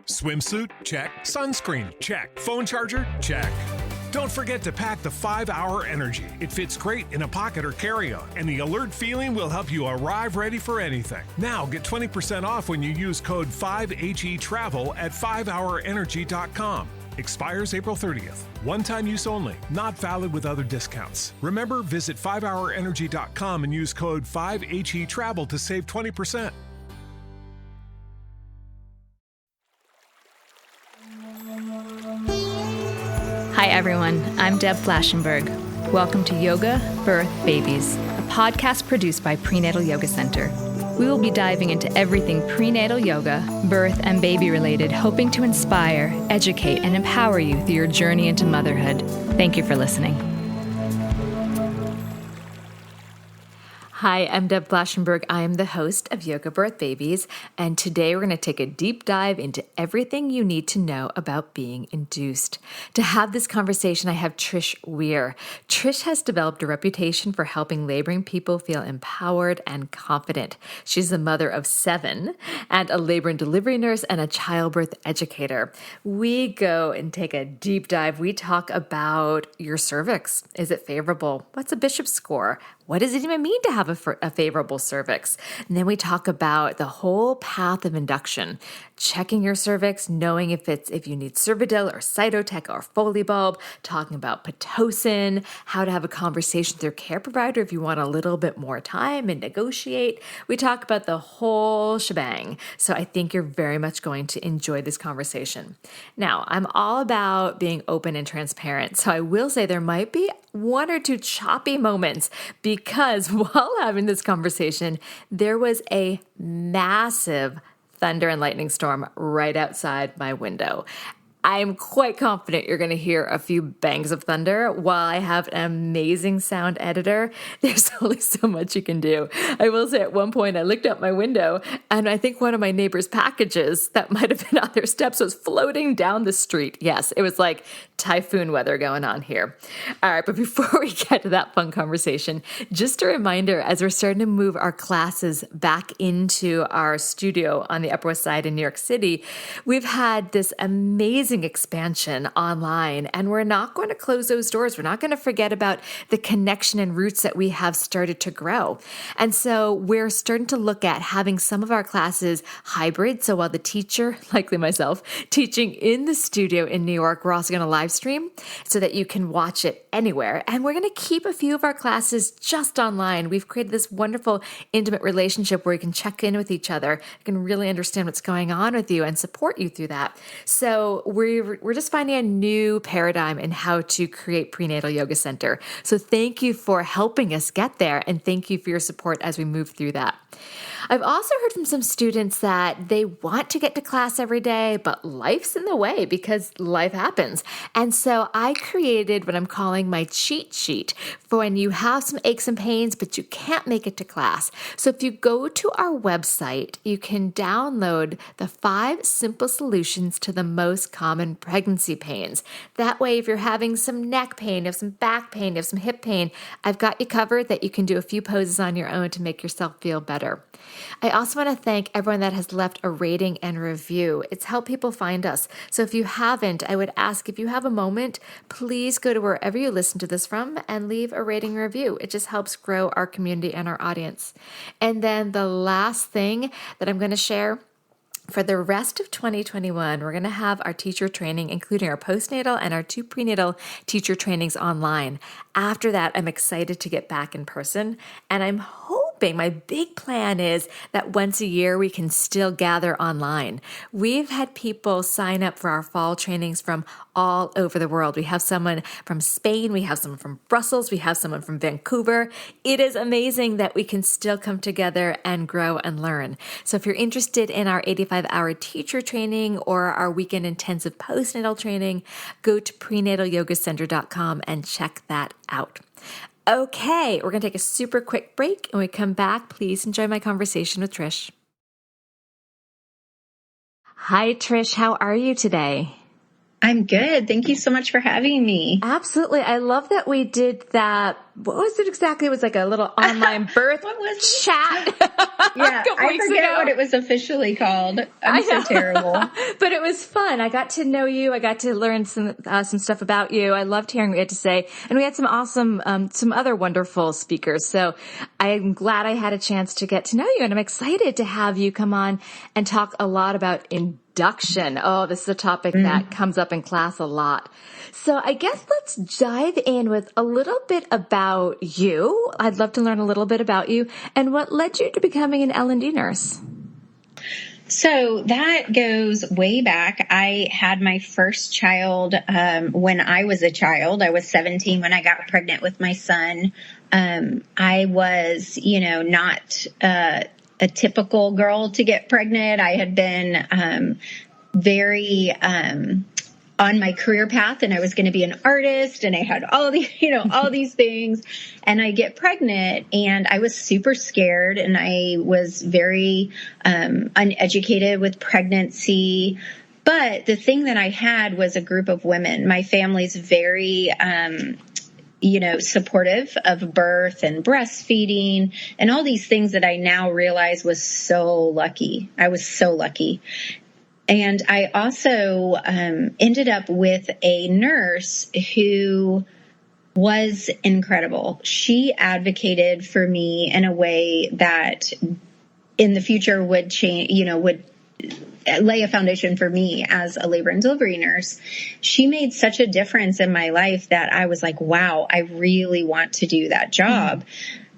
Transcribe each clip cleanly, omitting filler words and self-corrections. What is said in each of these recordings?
Swimsuit? Check. Sunscreen? Check. Phone charger? Check. Don't forget to pack the 5-Hour Energy. It fits great in a pocket or carry-on, and the alert feeling will help you arrive ready for anything. Now get 20% off when you use code 5HETRAVEL at 5hourenergy.com. Expires April 30th. One-time use only. Not valid with other discounts. Remember, visit 5hourenergy.com and use code 5HETRAVEL to save 20%. Hi everyone, I'm Deb Flashenberg. Welcome to Yoga, Birth, Babies, a podcast produced by Prenatal Yoga Center. We will be diving into everything prenatal yoga, birth, and baby related, hoping to inspire, educate, and empower you through your journey into motherhood. Thank you for listening. Hi, I'm Deb Flashenberg. I am the host of Yoga Birth Babies, and today we're going to take a deep dive into everything you need to know about being induced. To have this conversation, I have Trish Ware. Trish has developed a reputation for helping laboring people feel empowered and confident. She's the mother of 7 and a labor and delivery nurse and a childbirth educator. We go and take a deep dive. We talk about your cervix. Is it favorable? What's a Bishop's score? What does it even mean to have a favorable cervix? And then we talk about the whole path of induction, checking your cervix, knowing if you need Cervidil or Cytotec or Foley bulb, talking about Pitocin, how to have a conversation with your care provider if you want a little bit more time and negotiate. We talk about the whole shebang. So I think you're very much going to enjoy this conversation. Now, I'm all about being open and transparent. So I will say there might be 1 or 2 choppy moments because while having this conversation, there was a massive thunder and lightning storm right outside my window. I'm quite confident you're going to hear a few bangs of thunder. While I have an amazing sound editor, there's only so much you can do. I will say at one point I looked out my window and I think one of my neighbor's packages that might have been on their steps was floating down the street. Yes, it was like typhoon weather going on here. All right, but before we get to that fun conversation, just a reminder, as we're starting to move our classes back into our studio on the Upper West Side in New York City, we've had this amazing expansion online, and we're not going to close those doors. We're not going to forget about the connection and roots that we have started to grow. And so we're starting to look at having some of our classes hybrid. So while the teacher, likely myself, teaching in the studio in New York, we're also going to live stream so that you can watch it anywhere. And we're going to keep a few of our classes just online. We've created this wonderful, intimate relationship where you can check in with each other, you can really understand what's going on with you and support you through that. So we're just finding a new paradigm in how to create Prenatal Yoga Center. So thank you for helping us get there, and thank you for your support as we move through that. I've also heard from some students that they want to get to class every day, but life's in the way because life happens. And so I created what I'm calling my cheat sheet for when you have some aches and pains, but you can't make it to class. So if you go to our website, you can download the 5 simple solutions to the most common pregnancy pains. That way, if you're having some neck pain, you have some back pain, you have some hip pain, I've got you covered that you can do a few poses on your own to make yourself feel better. I also want to thank everyone that has left a rating and review. It's helped people find us. So if you haven't, I would ask if you have a moment, please go to wherever you listen to this from and leave a rating and review. It just helps grow our community and our audience. And then the last thing that I'm going to share, for the rest of 2021, we're going to have our teacher training, including our postnatal and our 2 prenatal teacher trainings online. After that, I'm excited to get back in person, and I'm hoping, my big plan is that once a year we can still gather online. We've had people sign up for our fall trainings from all over the world. We have someone from Spain, we have someone from Brussels, we have someone from Vancouver. It is amazing that we can still come together and grow and learn. So if you're interested in our 85-hour teacher training or our weekend intensive postnatal training, go to prenatalyogacenter.com and check that out. Okay, we're going to take a super quick break, and when we come back, please enjoy my conversation with Trish. Hi, Trish. How are you today? I'm good. Thank you so much for having me. Absolutely. I love that we did that. What was it exactly? It was like a little online birth chat. Yeah, I forget what it was officially called. I'm so terrible. But it was fun. I got to know you. I got to learn some stuff about you. I loved hearing what you had to say. And we had some awesome, some other wonderful speakers. So I'm glad I had a chance to get to know you. And I'm excited to have you come on and talk a lot about induction. Oh, this is a topic that comes up in class a lot. So I guess let's dive in with a little bit about you. I'd love to learn a little bit about you and what led you to becoming an L&D nurse. So that goes way back. I had my first child when I was a child. I was 17 when I got pregnant with my son. I was, not a typical girl to get pregnant. I had been very on my career path, and I was going to be an artist, and I had all these, all these things, and I get pregnant, and I was super scared, and I was very uneducated with pregnancy. But the thing that I had was a group of women. My family's very supportive of birth and breastfeeding and all these things that I now realize was so lucky. I was so lucky. And I also ended up with a nurse who was incredible. She advocated for me in a way that in the future would change, would lay a foundation for me as a labor and delivery nurse. She made such a difference in my life that I was like, wow, I really want to do that job.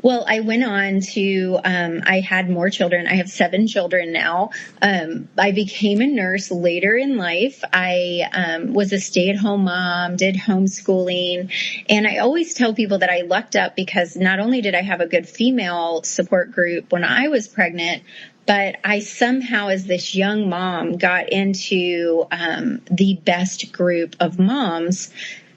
Well, I went on to, I had more children. I have 7 children now. I became a nurse later in life. I was a stay-at-home mom, did homeschooling. And I always tell people that I lucked up because not only did I have a good female support group when I was pregnant, but I somehow, as this young mom, got into the best group of moms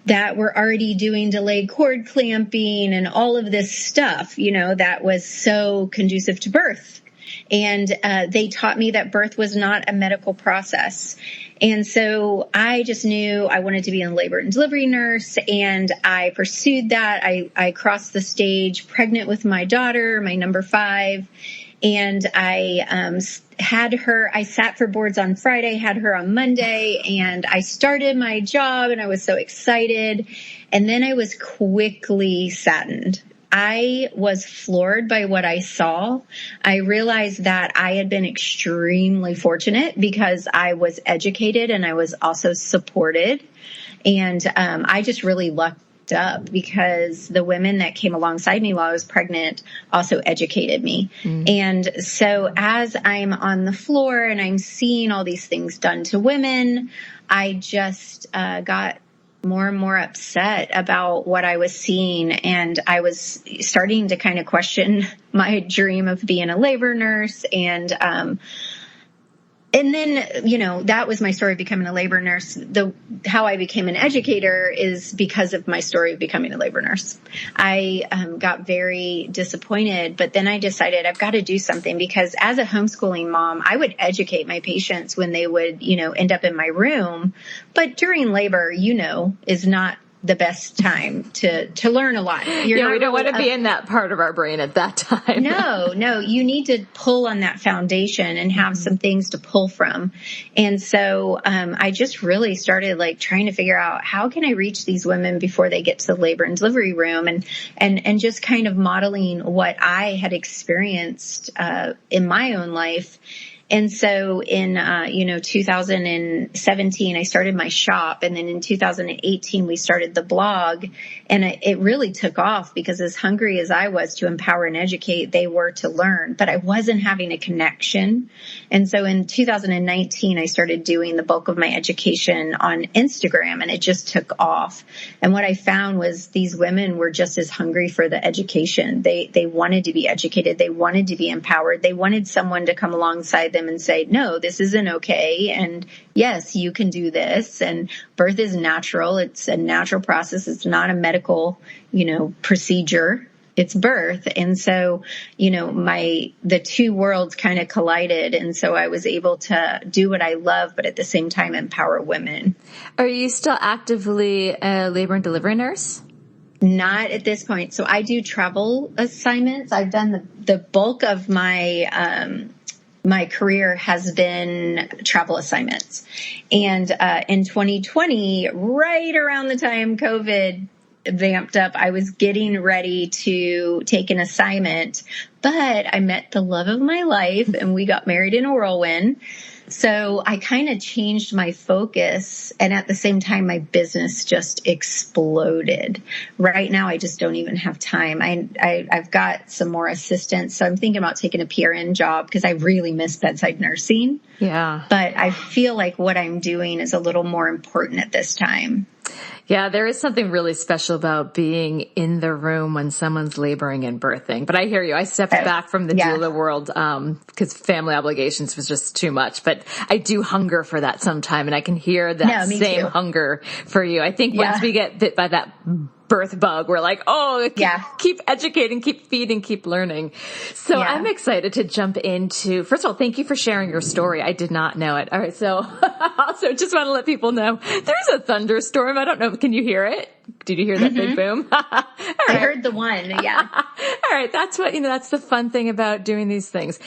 that were already doing delayed cord clamping and all of this stuff, that was so conducive to birth. And they taught me that birth was not a medical process. And so I just knew I wanted to be a labor and delivery nurse, and I pursued that. I crossed the stage pregnant with my daughter, my number 5. And I had her, I sat for boards on Friday, had her on Monday, and I started my job, and I was so excited. And then I was quickly saddened. I was floored by what I saw. I realized that I had been extremely fortunate because I was educated and I was also supported. And I just really lucked up because the women that came alongside me while I was pregnant also educated me. And so as I'm on the floor and I'm seeing all these things done to women, I just got more and more upset about what I was seeing. And I was starting to kind of question my dream of being a labor nurse. And then, that was my story of becoming a labor nurse. How I became an educator is because of my story of becoming a labor nurse. I got very disappointed, but then I decided I've got to do something because as a homeschooling mom, I would educate my patients when they would, end up in my room. But during labor, is not the best time to learn a lot. We don't want to be in that part of our brain at that time. No, you need to pull on that foundation and have some things to pull from. And so I just really started trying to figure out how can I reach these women before they get to the labor and delivery room and just kind of modeling what I had experienced in my own life. And so in, 2017, I started my shop. And then in 2018, we started the blog. And it really took off because as hungry as I was to empower and educate, they were to learn. But I wasn't having a connection. And so in 2019, I started doing the bulk of my education on Instagram, and it just took off. And what I found was these women were just as hungry for the education. They wanted to be educated. They wanted to be empowered. They wanted someone to come alongside them and say, no, this isn't okay. And yes, you can do this. And birth is natural. It's a natural process. It's not a medical, procedure. it's birth. And so, the two worlds kind of collided. And so I was able to do what I love, but at the same time, empower women. Are you still actively a labor and delivery nurse? Not at this point. So I do travel assignments. I've done the bulk of my, my career has been travel assignments. And, in 2020, right around the time COVID vamped up, I was getting ready to take an assignment, but I met the love of my life and we got married in a whirlwind. So I kind of changed my focus, and at the same time, my business just exploded. Right now, I just don't even have time. I've got some more assistants, so I'm thinking about taking a PRN job because I really miss bedside nursing. Yeah. But I feel like what I'm doing is a little more important at this time. Yeah, there is something really special about being in the room when someone's laboring and birthing. But I hear you. I stepped back from the doula world because family obligations was just too much. But I do hunger for that sometime, and I can hear that same hunger for you. I think once we get bit by that birth bug, we're like, keep educating, keep feeding, keep learning. So I'm excited to jump into, first of all, thank you for sharing your story. I did not know it. All right. So also just want to let people know there's a thunderstorm. I don't know. Can you hear it? Did you hear that big boom? I heard the one. Yeah. All right. That's what, that's the fun thing about doing these things.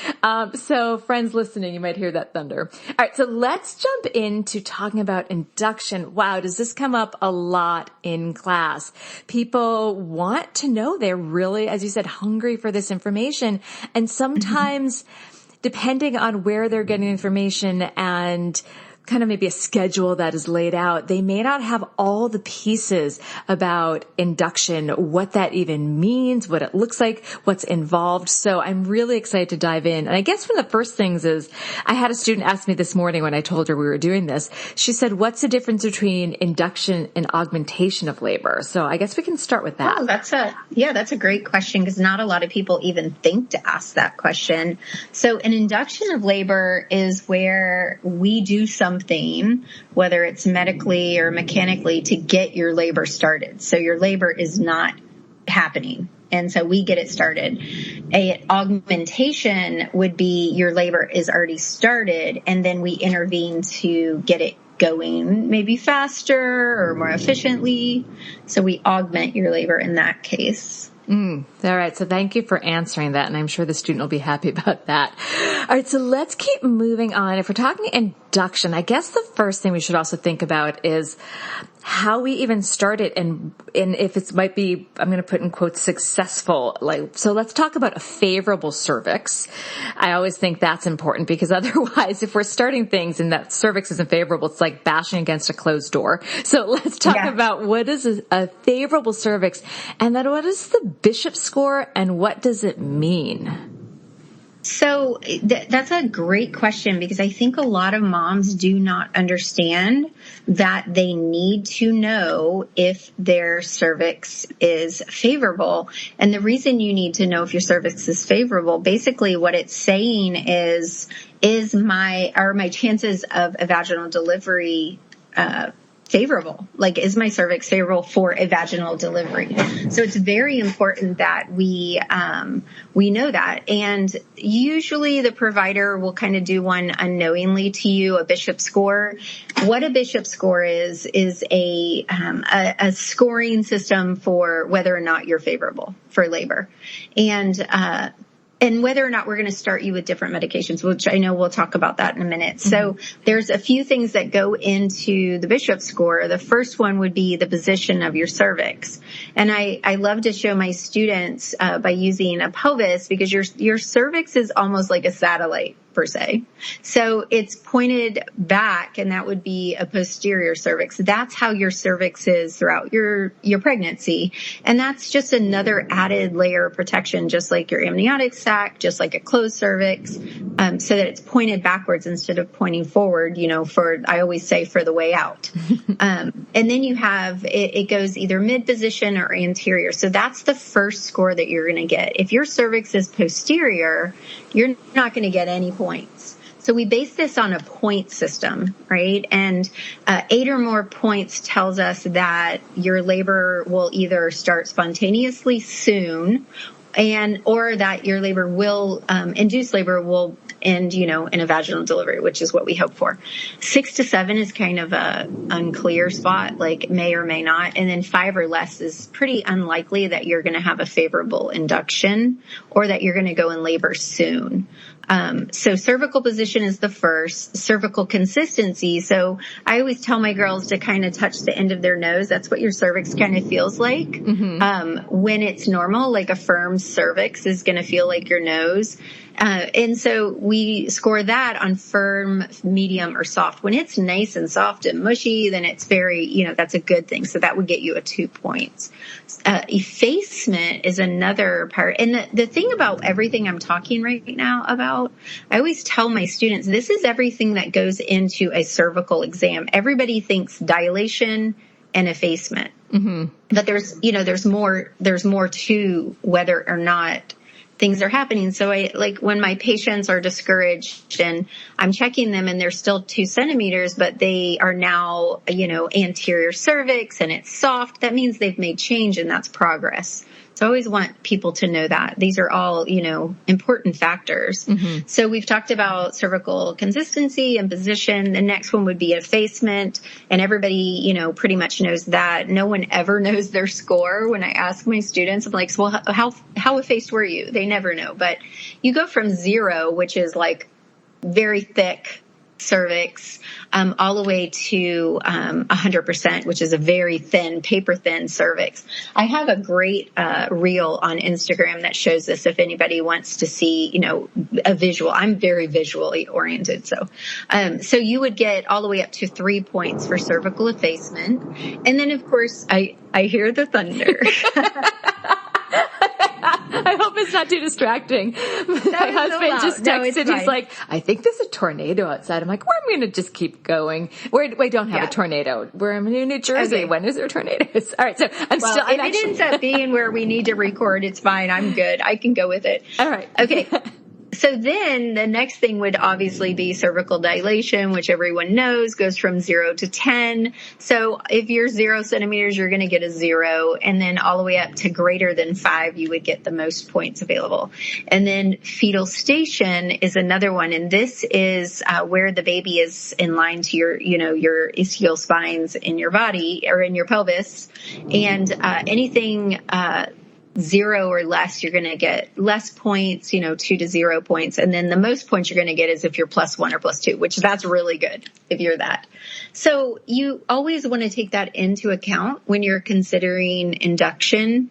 So friends listening, you might hear that thunder. All right. So let's jump into talking about induction. Wow. Does this come up a lot in class? People want to know. They're really, as you said, hungry for this information. And sometimes depending on where they're getting information and kind of maybe a schedule that is laid out, they may not have all the pieces about induction, what that even means, what it looks like, what's involved. So I'm really excited to dive in. And I guess one of the first things is I had a student ask me this morning when I told her we were doing this, she said, what's the difference between induction and augmentation of labor? So I guess we can start with that. Oh, that's a great question because not a lot of people even think to ask that question. So an induction of labor is where we do something, whether it's medically or mechanically, to get your labor started. So your labor is not happening. And so we get it started. A augmentation would be your labor is already started, and then we intervene to get it going maybe faster or more efficiently. So we augment your labor in that case. All right. So thank you for answering that. And I'm sure the student will be happy about that. All right. So let's keep moving on. If we're talking induction, I guess the first thing we should also think about is how we even start it and if it might be, I'm going to put in quotes, successful. So let's talk about a favorable cervix. I always think that's important because otherwise, if we're starting things and that cervix isn't favorable, it's like bashing against a closed door. So let's talk about what is a favorable cervix, and then what is the Bishop score and what does it mean? So that's a great question because I think a lot of moms do not understand that they need to know if their cervix is favorable. And the reason you need to know if your cervix is favorable, basically what it's saying is my chances of a vaginal delivery favorable? Like, is my cervix favorable for a vaginal delivery? So it's very important that we know that. And usually the provider will kind of do one unknowingly to you, a Bishop score. What a Bishop score is a scoring system for whether or not you're favorable for labor. And whether or not we're going to start you with different medications, which I know we'll talk about that in a minute. So there's a few things that go into the Bishop score. The first one would be the position of your cervix. And I love to show my students by using a pelvis because your cervix is almost like a satellite per se. So it's pointed back, and that would be a posterior cervix. That's how your cervix is throughout your pregnancy. And that's just another added layer of protection, just like your amniotic sac, just like a closed cervix, so that it's pointed backwards instead of pointing forward, I always say for the way out. And then you have, it goes either mid position or anterior. So that's the first score that you're going to get. If your cervix is posterior, you're not going to get any points. So we base this on a point system, right? And 8 or more points tells us that your labor will either start spontaneously soon, or that your labor will, induced labor will end, in a vaginal delivery, which is what we hope for. 6 to 7 is kind of a unclear spot, like may or may not. And then 5 or less is pretty unlikely that you're going to have a favorable induction or that you're going to go in labor soon. So cervical position is the first. Cervical consistency. So I always tell my girls to kind of touch the end of their nose. That's what your cervix kind of feels like. When it's normal, like a firm cervix is going to feel like your nose. And so we score that on firm, medium, or soft. When it's nice and soft and mushy, then it's very, that's a good thing. So that would get you a 2 points. Effacement is another part. And the thing about everything I'm talking right now about, I always tell my students, this is everything that goes into a cervical exam. Everybody thinks dilation and effacement. But there's more to whether or not things are happening. So when my patients are discouraged and I'm checking them and they're still 2 centimeters, but they are now, anterior cervix and it's soft, that means they've made change and that's progress. So I always want people to know that these are all, important factors. So we've talked about cervical consistency and position. The next one would be effacement. And everybody, pretty much knows that. No one ever knows their score. When I ask my students, I'm like, well, how effaced were you? They never know. But you go from 0, which is like very thick cervix, all the way to 100%, which is a very thin, paper thin cervix. I have a great reel on Instagram that shows this if anybody wants to see, a visual. I'm very visually oriented. So you would get all the way up to 3 points for cervical effacement. And then, of course, I hear the thunder. I hope it's not too distracting. My husband just texted. He's like, I think there's a tornado outside. I'm like, well, I'm going to just keep going. We don't have a tornado. We're in New Jersey. Okay. When is there tornadoes? All right. So if it ends up being where we need to record, it's fine. I'm good. I can go with it. All right. Okay. So then the next thing would obviously be cervical dilation, which everyone knows goes from 0 to 10. So if you're 0 centimeters, you're going to get a 0. And then all the way up to greater than 5, you would get the most points available. And then fetal station is another one. And this is where the baby is in line to your ischial spines in your body or in your pelvis. And anything 0 or less, you're going to get less points, 2 to 0 points. And then the most points you're going to get is if you're +1 or +2, which that's really good if you're that. So you always want to take that into account when you're considering induction,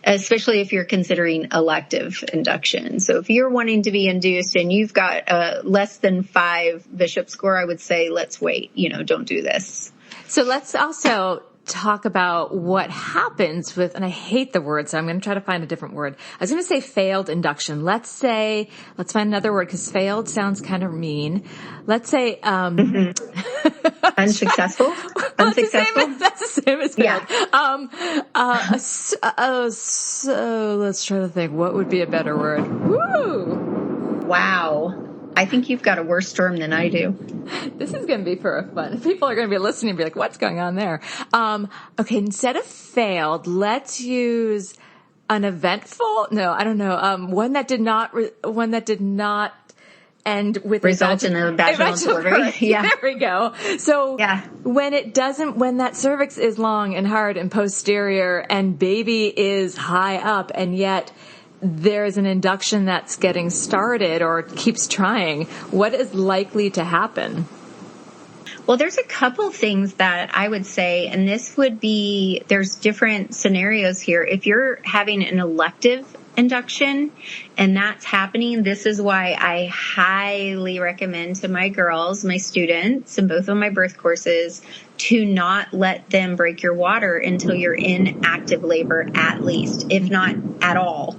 especially if you're considering elective induction. So if you're wanting to be induced and you've got a less than 5 Bishop score, I would say, let's wait, don't do this. So let's also talk about what happens with, and I hate the word, so I'm going to try to find a different word. I was going to say failed induction. Let's find another word because failed sounds kind of mean. Let's say, unsuccessful. Unsuccessful. That's the same as failed. Yeah. So let's try to think. What would be a better word? Woo! Wow. I think you've got a worse term than I do. This is going to be for fun. People are going to be listening and be like, what's going on there? Okay, instead of failed, let's use an eventful, no, I don't know, one that did not end with result in a vaginal delivery. Yeah. There we go. So when that cervix is long and hard and posterior and baby is high up and yet there's an induction that's getting started or keeps trying, what is likely to happen? Well, there's a couple things that I would say, and there's different scenarios here. If you're having an elective induction and that's happening, this is why I highly recommend to my girls, my students, in both of my birth courses, to not let them break your water until you're in active labor at least, if not at all.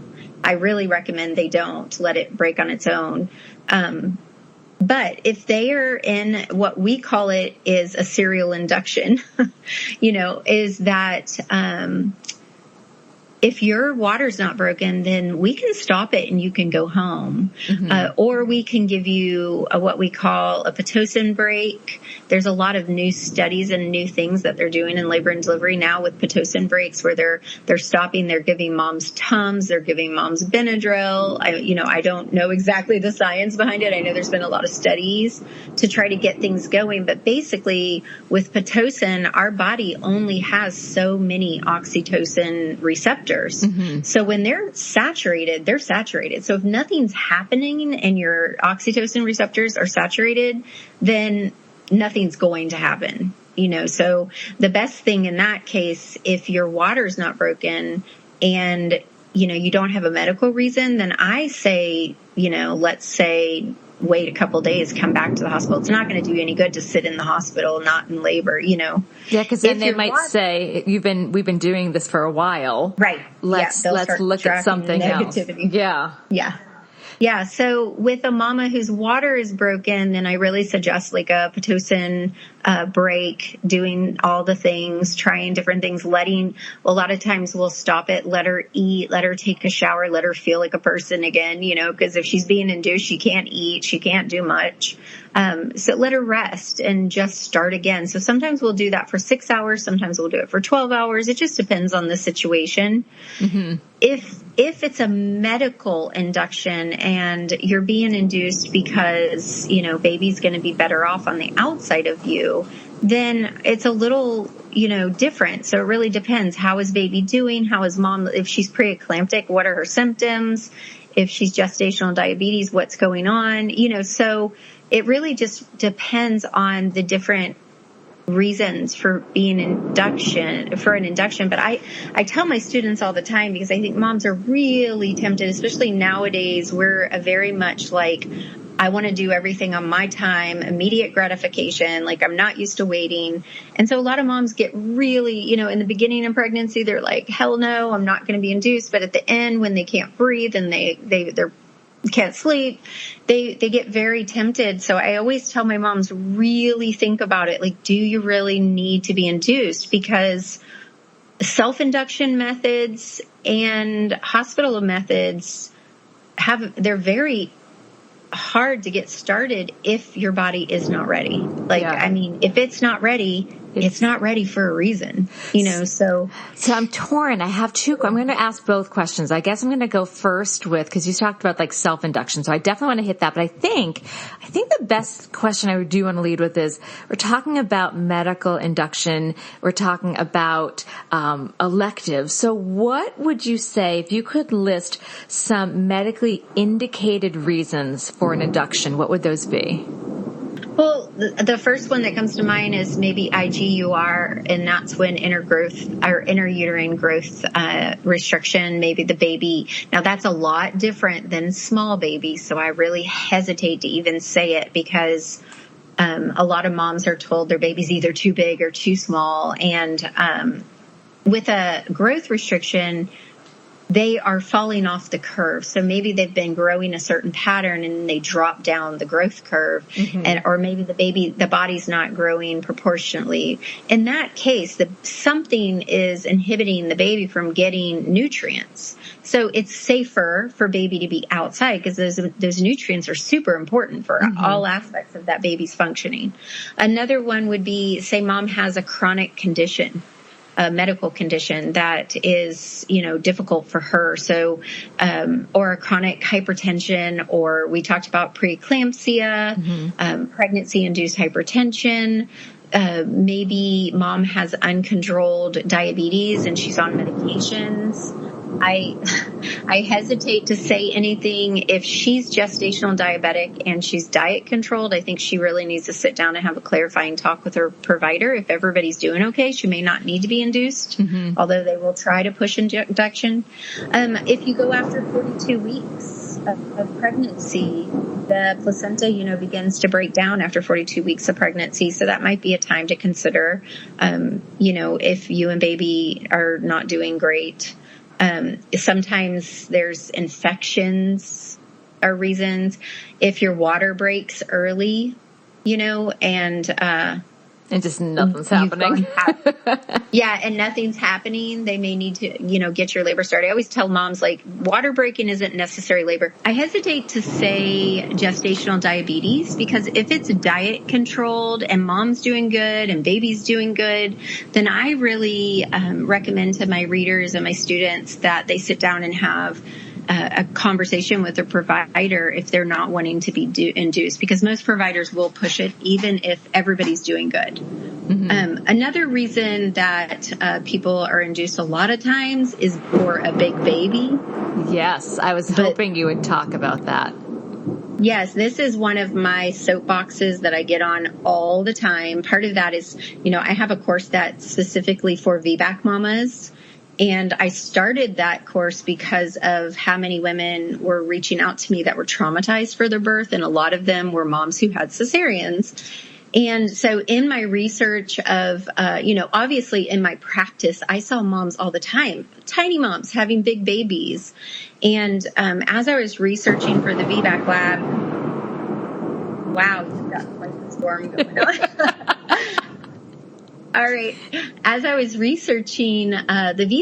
I really recommend they don't let it break on its own. But if they are in what we call it is a serial induction, is that if your water's not broken, then we can stop it and you can go home. Or we can give you what we call a Pitocin break. There's a lot of new studies and new things that they're doing in labor and delivery now with Pitocin breaks, where they're stopping, they're giving moms Tums, they're giving moms Benadryl. I don't know exactly the science behind it. I know there's been a lot of studies to try to get things going, but basically with Pitocin, our body only has so many oxytocin receptors. So when they're saturated, they're saturated. So if nothing's happening and your oxytocin receptors are saturated, then nothing's going to happen. So the best thing in that case, if your water's not broken and, you don't have a medical reason, then I say, let's say, wait a couple of days, come back to the hospital. It's not going to do you any good to sit in the hospital, not in labor, Yeah, because then they might say, we've been doing this for a while. Right. Let's look at something else. Yeah. So with a mama whose water is broken, then I really suggest like a Pitocin break, doing all the things, trying different things, a lot of times we'll stop it, let her eat, let her take a shower, let her feel like a person again, because if she's being induced, she can't eat, she can't do much. So let her rest and just start again. So sometimes we'll do that for 6 hours. Sometimes we'll do it for 12 hours. It just depends on the situation. If it's a medical induction and you're being induced because, baby's going to be better off on the outside of you, then it's a little, different. So it really depends. How is baby doing? How is mom? If she's preeclamptic, what are her symptoms? If she's gestational diabetes, what's going on? So it really just depends on the different reasons for being an induction. But I tell my students all the time, because I think moms are really tempted, especially nowadays. We're very much like, I want to do everything on my time, immediate gratification. Like, I'm not used to waiting. And so a lot of moms get really, in the beginning of pregnancy, they're like, hell no, I'm not going to be induced. But at the end, when they can't breathe and they're can't sleep, they get very tempted. So I always tell my moms, really think about it. Like, do you really need to be induced? Because self-induction methods and hospital methods they're very hard to get started if your body is not ready. If it's not ready, it's not ready for a reason, so I'm torn. I have two. I'm going to ask both questions. I guess I'm going to go first because you talked about like self-induction. So I definitely want to hit that. But I think the best question I do want to lead with is, we're talking about medical induction. We're talking about electives. So what would you say if you could list some medically indicated reasons for an induction? What would those be? Well, the first one that comes to mind is maybe IGUR, and that's when interuterine growth restriction, maybe the baby. Now, that's a lot different than small babies, so I really hesitate to even say it, because a lot of moms are told their baby's either too big or too small. And with a growth restriction, they are falling off the curve. So maybe they've been growing a certain pattern and they drop down the growth curve, or maybe the body's not growing proportionately. In that case, something is inhibiting the baby from getting nutrients. So it's safer for baby to be outside, because those nutrients are super important for all aspects of that baby's functioning. Another one would be, say mom has a chronic condition, a medical condition that is, difficult for her. So, or a chronic hypertension, or we talked about preeclampsia, pregnancy-induced hypertension. Maybe mom has uncontrolled diabetes and she's on medications. I hesitate to say anything. If she's gestational diabetic and she's diet controlled, I think she really needs to sit down and have a clarifying talk with her provider. If everybody's doing okay, she may not need to be induced, although they will try to push induction. If you go after 42 weeks of pregnancy, the placenta, begins to break down after 42 weeks of pregnancy. So that might be a time to consider, if you and baby are not doing great. Sometimes there's infections are reasons. If your water breaks early, and And just nothing's happening. Yeah, and nothing's happening. They may need to, get your labor started. I always tell moms, like, water breaking isn't necessary labor. I hesitate to say gestational diabetes because if it's diet controlled and mom's doing good and baby's doing good, then I really recommend to my readers and my students that they sit down and have a conversation with a provider if they're not wanting to be induced, because most providers will push it even if everybody's doing good. Mm-hmm. Another reason that people are induced a lot of times is for a big baby. Yes, I was hoping you would talk about that. Yes, this is one of my soapboxes that I get on all the time. Part of that is, I have a course that's specifically for VBAC mamas. And I started that course because of how many women were reaching out to me that were traumatized for their birth. And a lot of them were moms who had cesareans. And so in my research of, obviously in my practice, I saw moms all the time, tiny moms having big babies. And as I was researching for the VBAC lab, wow, you've got quite a storm going on. All right. As I was researching the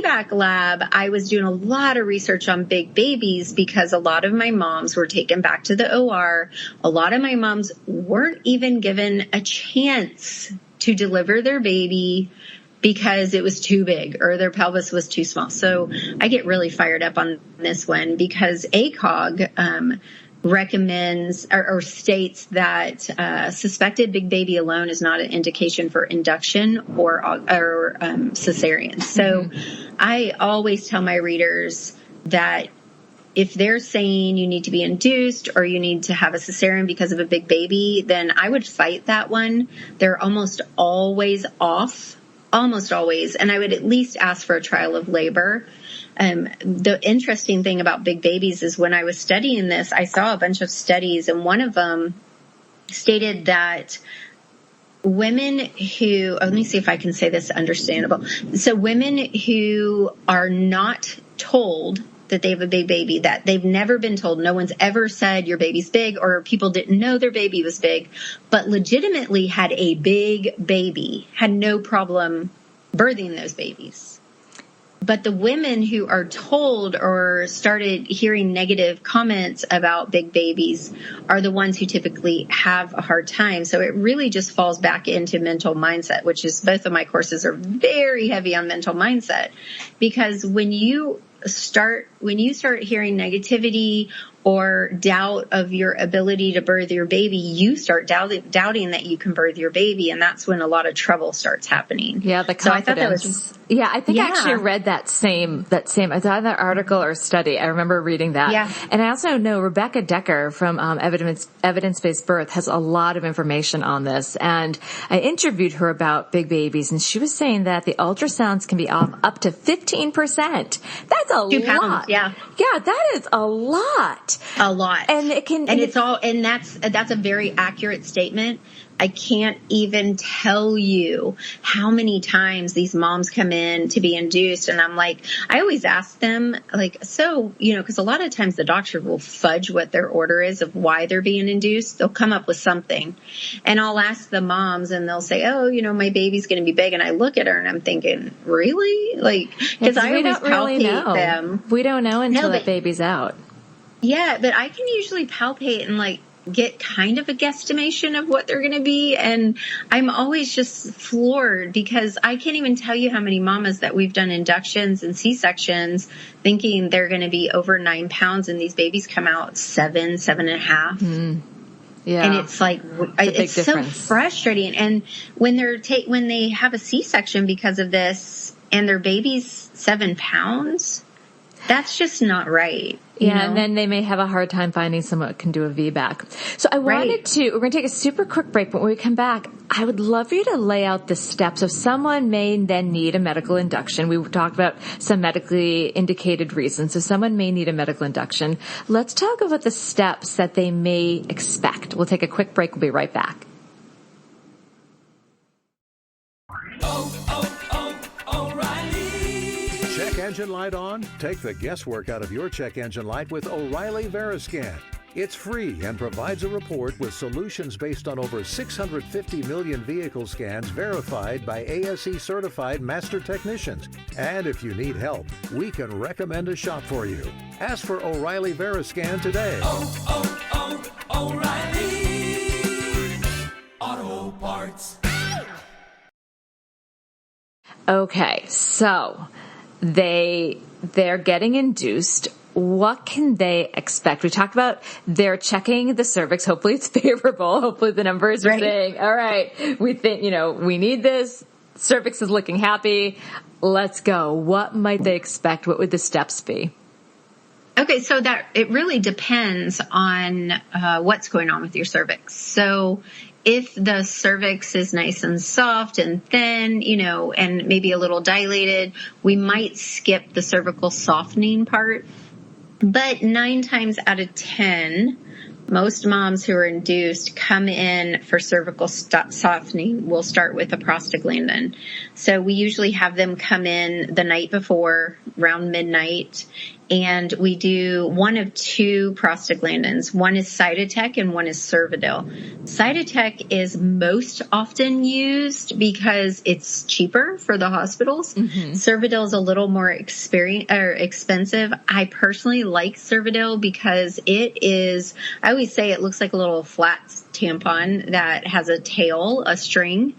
VBAC lab, I was doing a lot of research on big babies because a lot of my moms were taken back to the OR. A lot of my moms weren't even given a chance to deliver their baby because it was too big or their pelvis was too small. So I get really fired up on this one because ACOG recommends or states that suspected big baby alone is not an indication for induction or cesarean. So I always tell my readers that if they're saying you need to be induced or you need to have a cesarean because of a big baby, then I would fight that one. They're almost always off, almost always. And I would at least ask for a trial of labor. The interesting thing about big babies is when I was studying this, I saw a bunch of studies, and one of them stated that women who, let me see if I can say this understandable. So women who are not told that they have a big baby, that they've never been told, no one's ever said your baby's big, or people didn't know their baby was big, but legitimately had a big baby, had no problem birthing those babies. But the women who are told or started hearing negative comments about big babies are the ones who typically have a hard time. So it really just falls back into mental mindset, which is both of my courses are very heavy on mental mindset, because when you start hearing negativity or doubt of your ability to birth your baby, you start doubting that you can birth your baby, and that's when a lot of trouble starts happening. Yeah, the confidence. So I thought that was, I think I actually read that same, I thought that article or study. I remember reading that. Yeah. And I also know Rebecca Decker from Evidence-Based Birth has a lot of information on this, and I interviewed her about big babies, and she was saying that the ultrasounds can be off up to 15%. That's a 2 pounds, lot. yeah. Yeah, that is a lot. A lot. And it can, and it's all, and that's a very accurate statement. I can't even tell you how many times these moms come in to be induced. And I'm like, I always ask them, like, so, because a lot of times the doctor will fudge what their order is of why they're being induced. They'll come up with something. And I'll ask the moms and they'll say, oh, my baby's going to be big. And I look at her and I'm thinking, really? Like, because I always palpate them. We don't know until that baby's out. Yeah, but I can usually palpate and get kind of a guesstimation of what they're going to be. And I'm always just floored because I can't even tell you how many mamas that we've done inductions and C-sections thinking they're going to be over 9 pounds, and these babies come out 7.5. Mm. Yeah. And it's it's so frustrating. And when when they have a C-section because of this and their baby's 7 pounds, that's just not right. Yeah, and then they may have a hard time finding someone who can do a VBAC. So we're going to take a super quick break, but when we come back, I would love for you to lay out the steps. If someone may then need a medical induction, we talked about some medically indicated reasons. So someone may need a medical induction. Let's talk about the steps that they may expect. We'll take a quick break. We'll be right back. Check engine light on? Take the guesswork out of your check engine light with O'Reilly Veriscan. It's free and provides a report with solutions based on over 650 million vehicle scans verified by ASE certified master technicians. And if you need help, we can recommend a shop for you. Ask for O'Reilly Veriscan today. O'Reilly Auto Parts. Okay, so they're getting induced. What can they expect? We talked about they're checking the cervix. Hopefully it's favorable. Hopefully the numbers are saying, all right, we think, we need this. Cervix is looking happy. Let's go. What might they expect? What would the steps be? Okay, so that it really depends on what's going on with your cervix. So if the cervix is nice and soft and thin, and maybe a little dilated, we might skip the cervical softening part. But 9 times out of 10, most moms who are induced come in for cervical softening. We'll start with a prostaglandin. So we usually have them come in the night before, around midnight, and we do one of 2 prostaglandins. One is Cytotec and one is Cervidil. Cytotec is most often used because it's cheaper for the hospitals. Mm-hmm. Cervidil is a little more expensive. I personally like Cervidil because I always say it looks like a little flat tampon that has a tail, a string.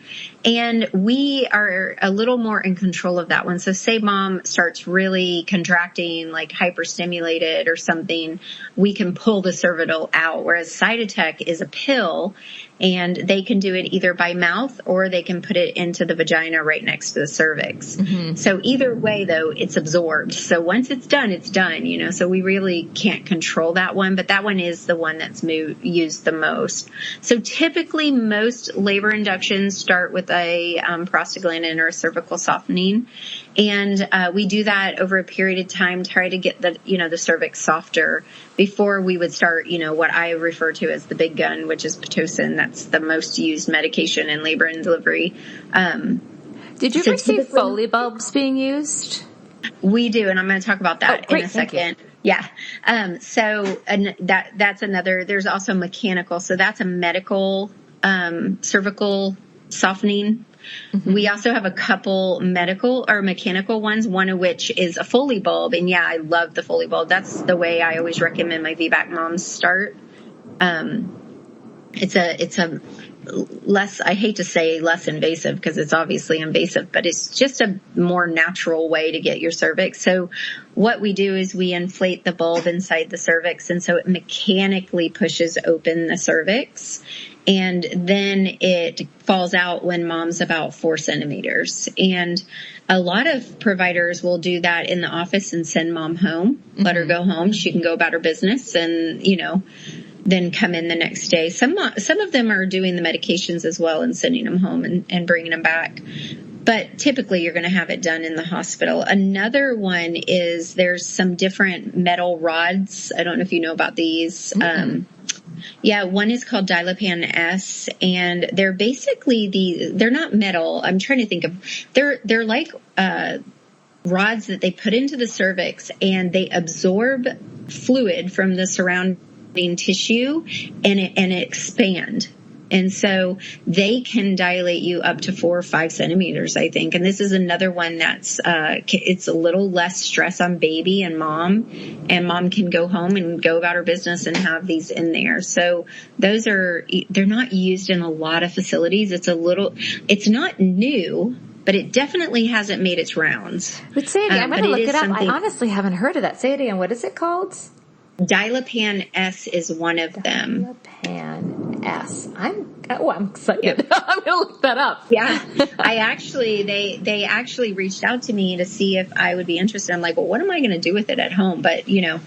And we are a little more in control of that one. So say mom starts really contracting, like hyperstimulated or something, we can pull the Cervidil out. Whereas Cytotec is a pill, and they can do it either by mouth or they can put it into the vagina right next to the cervix. Mm-hmm. So either way, though, it's absorbed. So once it's done, so we really can't control that one, but that one is the one that's used the most. So typically most labor inductions start with a prostaglandin or a cervical softening. And we do that over a period of time, try to get the cervix softer before we would start, what I refer to as the big gun, which is Pitocin. That's the most used medication in labor and delivery. Did you ever see Foley bulbs being used? We do, and I'm going to talk about that in a second. Yeah. That's another, there's also mechanical. So that's a medical cervical softening. Mm-hmm. We also have a couple medical or mechanical ones, one of which is a Foley bulb. And yeah, I love the Foley bulb. That's the way I always recommend my VBAC moms start. It's a less, I hate to say less invasive because it's obviously invasive, but it's just a more natural way to get your cervix. So what we do is we inflate the bulb inside the cervix. And so it mechanically pushes open the cervix. And then it falls out when mom's about 4 centimeters. And a lot of providers will do that in the office and send mom home, mm-hmm. let her go home. She can go about her business and, then come in the next day. Some of them are doing the medications as well and sending them home and bringing them back. But typically you're going to have it done in the hospital. Another one is there's some different metal rods. I don't know if you know about these. Mm-hmm. One is called Dilapan S, and they're basically they're not metal. I'm trying to think of, they're like, rods that they put into the cervix and they absorb fluid from the surrounding tissue and expand. And so they can dilate you up to 4 or 5 centimeters, I think. And this is another one that's, it's a little less stress on baby and mom can go home and go about her business and have these in there. So they're not used in a lot of facilities. It's not new, but it definitely hasn't made its rounds. But say it again. I'm going to look it up. I honestly haven't heard of that. Say it again. What is it called? Dilapan S is one of them. Dilapan S. I'm excited. Yeah. I'm going to look that up. Yeah. They actually reached out to me to see if I would be interested. I'm like, well, what am I going to do with it at home? But, so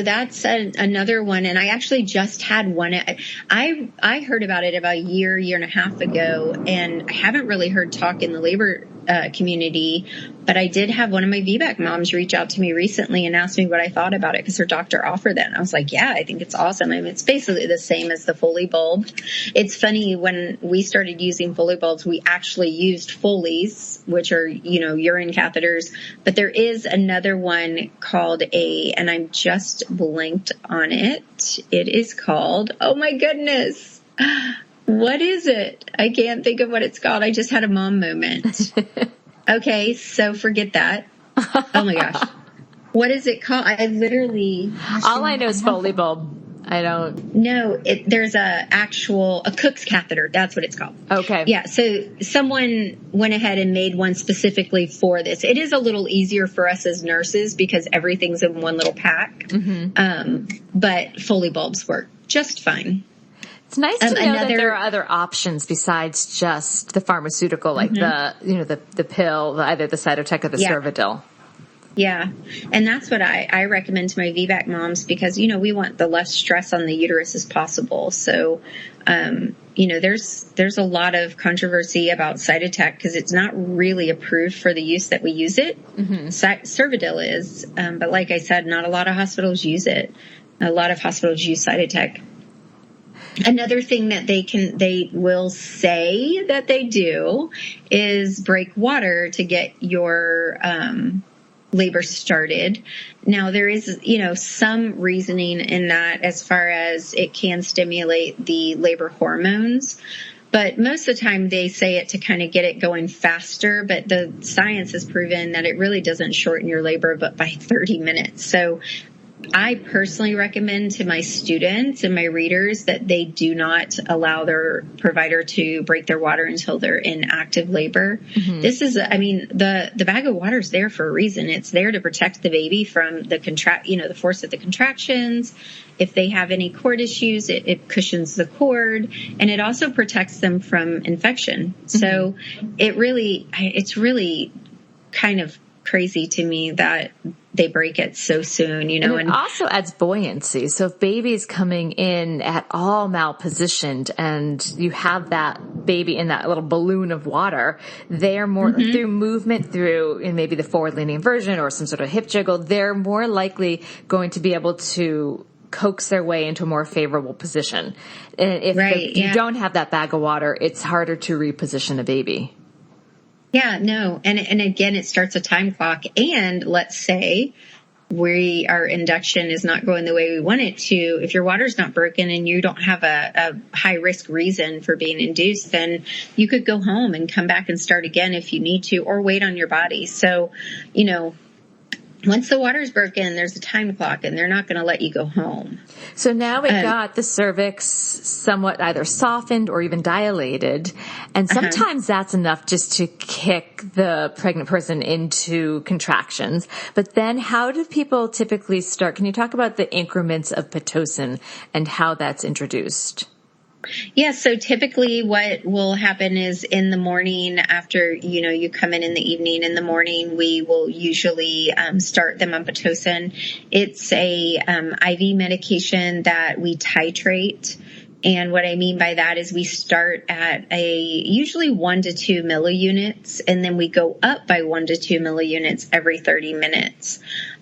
that's another one. And I actually just had one. I heard about it about a year and a half ago, and I haven't really heard talk in the labor community. But I did have one of my VBAC moms reach out to me recently and ask me what I thought about it because her doctor offered that. And I was like, yeah, I think it's awesome. I mean, it's basically the same as the Foley bulb. It's funny, when we started using Foley bulbs, we actually used Foleys, which are, urine catheters. But there is another one called and I'm just blanked on it. It is called, oh my goodness, what is it? I can't think of what it's called. I just had a mom moment. Okay, so forget that. Oh my gosh. What is it called? I literally... All I know is Foley bulb. I don't... No, there's a Cook's catheter. That's what it's called. Okay. Yeah, so someone went ahead and made one specifically for this. It is a little easier for us as nurses because everything's in one little pack. Mm-hmm. But Foley bulbs work just fine. It's nice to know that there are other options besides just the pharmaceutical, like the pill, either the Cytotec or the Cervidil. Yeah. And that's what I recommend to my VBAC moms because, we want the less stress on the uterus as possible. So, there's a lot of controversy about Cytotec because it's not really approved for the use that we use it. Mm-hmm. Cervidil is. But like I said, not a lot of hospitals use it. A lot of hospitals use Cytotec. Another thing that they will say that they do is break water to get your labor started. Now there is, some reasoning in that as far as it can stimulate the labor hormones. But most of the time they say it to kind of get it going faster. But the science has proven that it really doesn't shorten your labor, but by 30 minutes. So I personally recommend to my students and my readers that they do not allow their provider to break their water until they're in active labor. Mm-hmm. This is, the bag of water is there for a reason. It's there to protect the baby from the force of the contractions. If they have any cord issues, it cushions the cord, and it also protects them from infection. Mm-hmm. So it's really kind of crazy to me that they break it so soon, And it also adds buoyancy. So if baby's coming in at all malpositioned and you have that baby in that little balloon of water, they're more through movement, in maybe the forward leaning inversion or some sort of hip jiggle, they're more likely going to be able to coax their way into a more favorable position. And if you don't have that bag of water, it's harder to reposition a baby. Yeah, no. And again, it starts a time clock. And let's say our induction is not going the way we want it to. If your water's not broken and you don't have a high risk reason for being induced, then you could go home and come back and start again if you need to, or wait on your body. So, once the water's broken, there's a time clock and they're not going to let you go home. So now we've got the cervix somewhat either softened or even dilated. And sometimes that's enough just to kick the pregnant person into contractions. But then how do people typically start? Can you talk about the increments of Pitocin and how that's introduced? Yeah, so typically what will happen is in the morning after, you come in the evening, in the morning, we will usually start them on Pitocin. It's a IV medication that we titrate. And what I mean by that is we start at usually 1 to 2 milliunits, and then we go up by 1 to 2 milliunits every 30 minutes.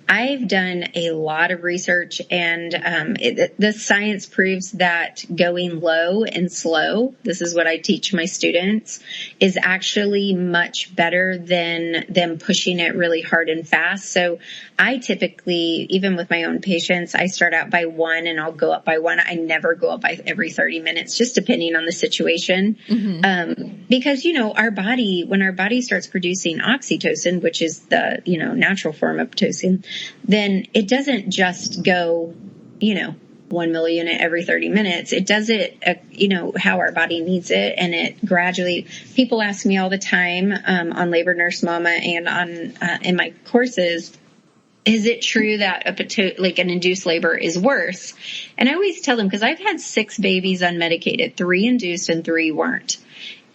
I've done a lot of research, and the science proves that going low and slow, this is what I teach my students, is actually much better than them pushing it really hard and fast. So I typically, even with my own patients, I start out by 1 and I'll go up by 1. I never go up by every 30 minutes, just depending on the situation. Mm-hmm. Because, our body, when our body starts producing oxytocin, which is the, natural form of Pitocin, then it doesn't just go, 1 milliunit every 30 minutes. It does it, how our body needs it. And it gradually, people ask me all the time, on Labor Nurse Mama and on, in my courses, is it true that an induced labor is worse? And I always tell them, because I've had 6 babies unmedicated, 3 induced and 3 weren't.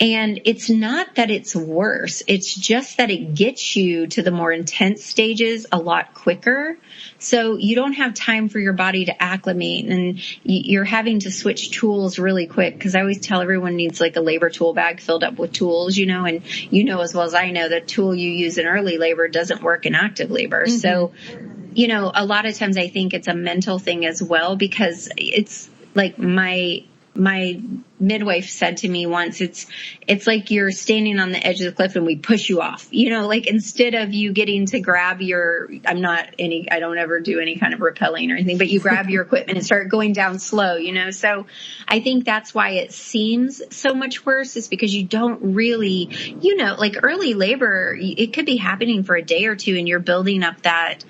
And it's not that it's worse. It's just that it gets you to the more intense stages a lot quicker. So you don't have time for your body to acclimate, and you're having to switch tools really quick. Because I always tell everyone needs like a labor tool bag filled up with tools, and as well as I know, the tool you use in early labor doesn't work in active labor. Mm-hmm. So, a lot of times I think it's a mental thing as well, because it's like my midwife said to me once, it's like you're standing on the edge of the cliff and we push you off, like instead of you getting to grab I don't ever do any kind of rappelling or anything, but you grab your equipment and start going down slow, so I think that's why it seems so much worse, is because you don't really, like early labor, it could be happening for a day or two and you're building up that,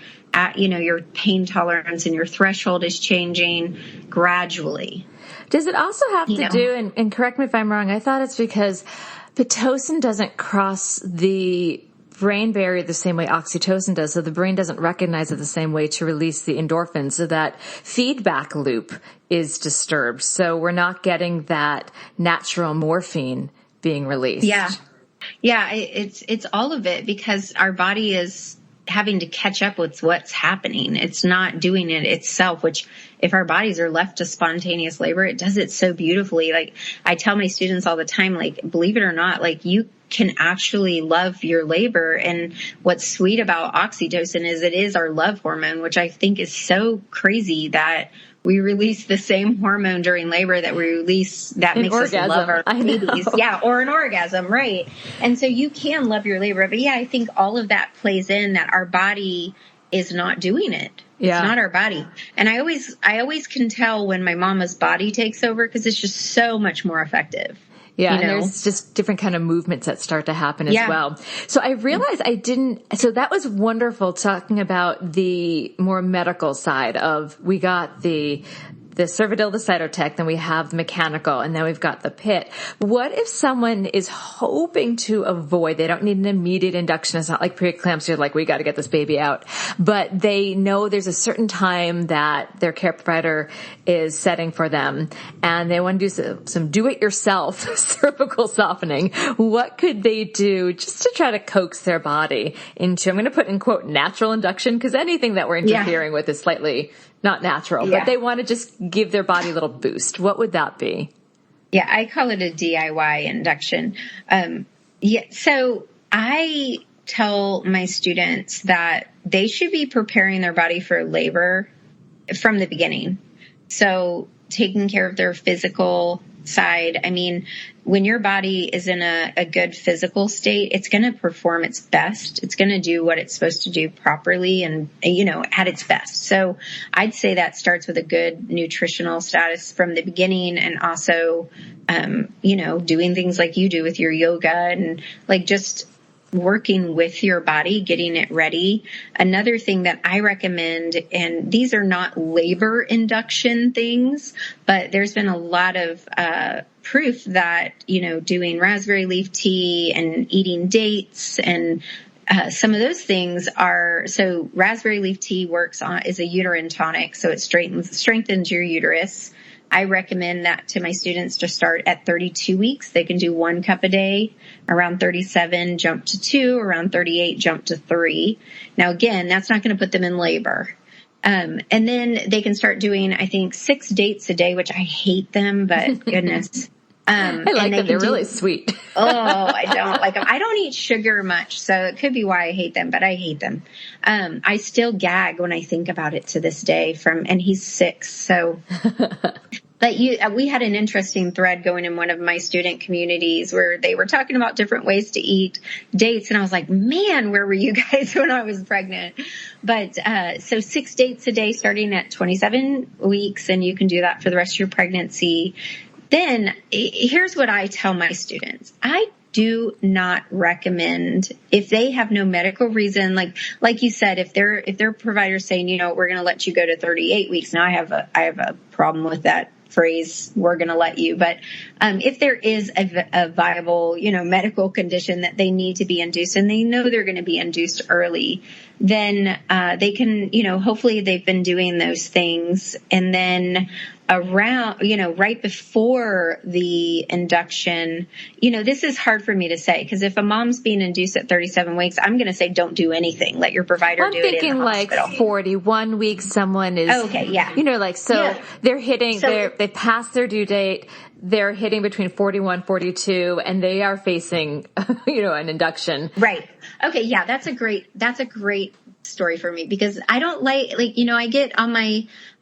your pain tolerance and your threshold is changing gradually. Does it also have to do, and correct me if I'm wrong, I thought it's because Pitocin doesn't cross the brain barrier the same way oxytocin does, so the brain doesn't recognize it the same way to release the endorphins, so that feedback loop is disturbed. So we're not getting that natural morphine being released. Yeah, it's all of it, because our body is having to catch up with what's happening. It's not doing it itself, which if our bodies are left to spontaneous labor, it does it so beautifully. Like I tell my students all the time, like, believe it or not, like you can actually love your labor. And what's sweet about oxytocin is it is our love hormone, which I think is so crazy that we release the same hormone during labor that we release that makes us love our babies. Yeah, or an orgasm, right? And so you can love your labor. But I think all of that plays in, that our body is not doing it. Yeah. It's not our body. And I always can tell when my mama's body takes over, because it's just so much more effective. Yeah, and there's just different kind of movements that start to happen as well. So I realized so that was wonderful, talking about the more medical side of, we got the cervidil, the cytotech, then we have the mechanical, and then we've got the pit. What if someone is hoping to avoid, they don't need an immediate induction, it's not like preeclampsia, like we got to get this baby out, but they know there's a certain time that their care provider is setting for them, and they want to do some do-it-yourself cervical softening. What could they do just to try to coax their body into, I'm going to put in quote, natural induction, because anything that we're interfering with is slightly not natural, but they want to just give their body a little boost. What would that be? Yeah, I call it a DIY induction. So I tell my students that they should be preparing their body for labor from the beginning. So taking care of their physical side. I mean, when your body is in a good physical state, it's going to perform its best. It's going to do what it's supposed to do properly and, at its best. So I'd say that starts with a good nutritional status from the beginning, and also, doing things like you do with your yoga and like just working with your body, getting it ready. Another thing that I recommend, and these are not labor induction things, but there's been a lot of proof that, doing raspberry leaf tea and eating dates and some of those things so raspberry leaf tea is a uterine tonic, so it strengthens your uterus. I recommend that to my students to start at 32 weeks. They can do 1 cup a day. Around 37, jump to 2. Around 38, jump to 3. Now, again, that's not going to put them in labor. And then they can start doing, I think, 6 dates a day, which I hate them, but goodness. I like them. They're really sweet. I don't like them. I don't eat sugar much, so it could be why I hate them, but I hate them. I still gag when I think about it to this day and he's 6, so. But we had an interesting thread going in one of my student communities where they were talking about different ways to eat dates. And I was like, man, where were you guys when I was pregnant? But so 6 dates a day starting at 27 weeks, and you can do that for the rest of your pregnancy. Then here's what I tell my students. I do not recommend, if they have no medical reason, like you said, if their provider's saying, we're going to let you go to 38 weeks. Now I have a problem with that phrase, we're going to let you. But if there is a viable, medical condition that they need to be induced, and they know they're going to be induced early, then they can, hopefully they've been doing those things. And then around, right before the induction, this is hard for me to say, because if a mom's being induced at 37 weeks, I'm going to say don't do anything. Let your provider do it in the hospital. Like 41 weeks, someone is, they're hitting, they passed their due date. They're hitting between 41, 42, and they are facing, an induction. Right. Okay. Yeah. That's a great story for me, because I don't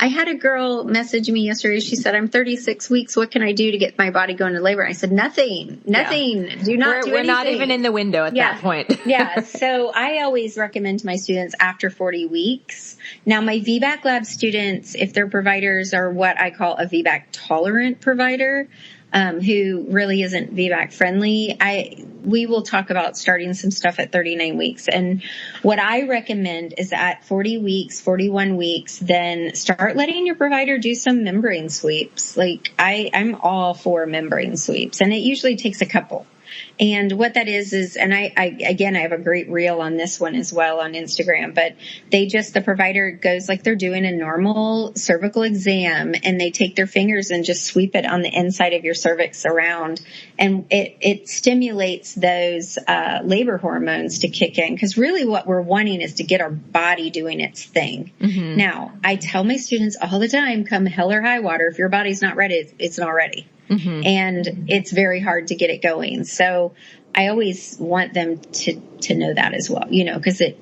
I had a girl message me yesterday. She said, I'm 36 weeks. What can I do to get my body going to labor? I said, nothing. Do not do anything. We're not even in the window at that point. Yeah. So I always recommend to my students after 40 weeks. Now, my VBAC lab students, if their providers are what I call a VBAC tolerant provider, who really isn't VBAC friendly, we will talk about starting some stuff at 39 weeks. And what I recommend is at 40 weeks, 41 weeks, then start letting your provider do some membrane sweeps. Like I'm all for membrane sweeps, and it usually takes a couple. And what that is, and I have a great reel on this one as well on Instagram, but the provider goes like they're doing a normal cervical exam, and they take their fingers and just sweep it on the inside of your cervix around. And it stimulates those labor hormones to kick in, because really what we're wanting is to get our body doing its thing. Mm-hmm. Now, I tell my students all the time, come hell or high water, if your body's not ready, it's not ready. Mm-hmm. And it's very hard to get it going. So I always want them to know that as well, because it